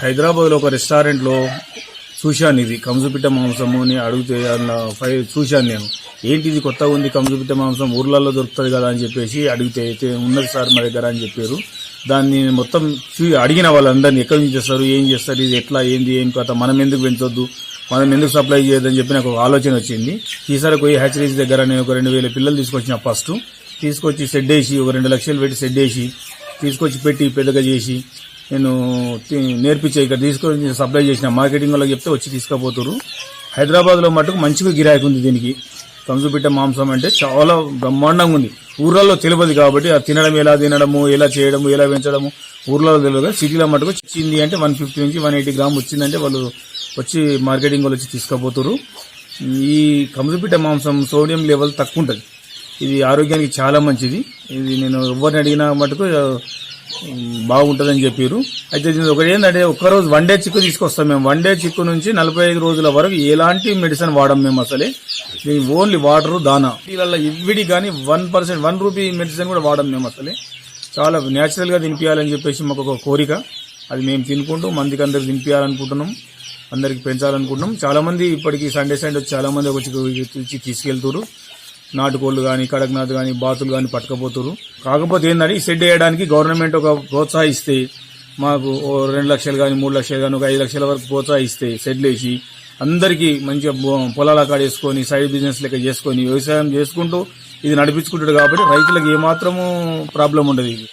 హైదరాబాద్ లో ఒక రెస్టారెంట్ లో చూశాను, ఇది కంజుపిట్ట మాంసము అని అడిగితే చూశాను నేను. ఏంటిది కొత్తగా ఉంది, కంజుపిట్ట మాంసం ఊర్లలో దొరుకుతుంది కదా అని చెప్పేసి అడిగితే అయితే ఉన్నది సార్ మా దగ్గర అని చెప్పారు. దాన్ని మొత్తం అడిగిన వాళ్ళందరినీ ఎక్కడి నుంచి చేస్తారు, ఏం చేస్తారు, ఇది ఎట్లా, ఏంది, ఏం కథ, మనం ఎందుకు పెంచొద్దు, మనం ఎందుకు సప్లై చేయొద్దని చెప్పి నాకు ఒక ఆలోచన వచ్చింది. ఈసారి పోయి హ్యాచరీస్ దగ్గర నేను ఒక 2000 పిల్లలు తీసుకొచ్చిన. ఫస్ట్ తీసుకొచ్చి షెడ్ వేసి ఒక 2 లక్షలు పెట్టి షెడ్ వేసి తీసుకొచ్చి పెట్టి పెద్దగా చేసి నేను నేర్పించే ఇక్కడ తీసుకొని సప్లై చేసిన. మార్కెటింగ్ వాళ్ళకి చెప్తే వచ్చి తీసుకుపోతారు. హైదరాబాద్ లో మటుకు మంచిగా గిరాకీ ఉంది దీనికి. కంజుపిట్ట మాంసం అంటే చాలా బ్రహ్మాండంగా ఉంది. ఊర్లలో తెలియదు కాబట్టి అది తినడం, ఎలా తినడము, ఎలా చేయడము, ఎలా పెంచడము ఊర్లలో తెలియదు. సిటీలో మటుకు వచ్చింది అంటే 150 నుంచి 180 గ్రామ్ వచ్చిందంటే వాళ్ళు వచ్చి మార్కెటింగ్ వాళ్ళు వచ్చి తీసుకుపోతారు. ఈ కంజుపిట్ట మాంసం సోడియం లెవెల్ తక్కువ ఉంటుంది. ఇది ఆరోగ్యానికి చాలా మంచిది. ఇది నేను ఎవరిని అడిగినా మటుకు బాగుంటుందని చెప్పారు. అయితే ఒకటి ఏంటంటే ఒక్కరోజు 1 డే చిక్కు తీసుకొస్తాం మేము. 1 డే చిక్కు నుంచి 45 రోజుల వరకు ఎలాంటి మెడిసిన్ వాడడం మేము. అసలే ఓన్లీ వాటర్, దానా, వీళ్ళ ఇవిడి కానీ 1% 1 రూపీ మెడిసిన్ కూడా వాడడం మేము. అసలే చాలా న్యాచురల్ గా తినిపించాలని చెప్పేసి మాకు ఒక కోరిక. అది మేము తినుకుంటూ మందికి అందరికి తినిపించాలనుకుంటున్నాం, అందరికి పెంచాలనుకుంటున్నాం. చాలా మంది ఇప్పటికి సండే వచ్చి చాలా మంది వచ్చి తీసుకెళ్తారు. నాటుకోళ్లు కానీ, కడక్నాథ్ కానీ, బాతులు కానీ పట్టుకపోతారు. కాకపోతే ఏంటంటే ఈ షెడ్ వేయడానికి గవర్నమెంట్ ఒక ప్రోత్సహిస్తే మాకు 2 లక్షలు కానీ, 3 లక్షలు కానీ, ఒక 5 లక్షల వరకు ప్రోత్సహిస్తే షెడ్లు వేసి అందరికీ మంచిగా పొలాల కాడ వేసుకొని సైడ్ బిజినెస్ లెక్క చేసుకొని వ్యవసాయం చేసుకుంటూ ఇది నడిపించుకుంటాడు. కాబట్టి రైతులకు ఏమాత్రము ప్రాబ్లం ఉండదు. ఇది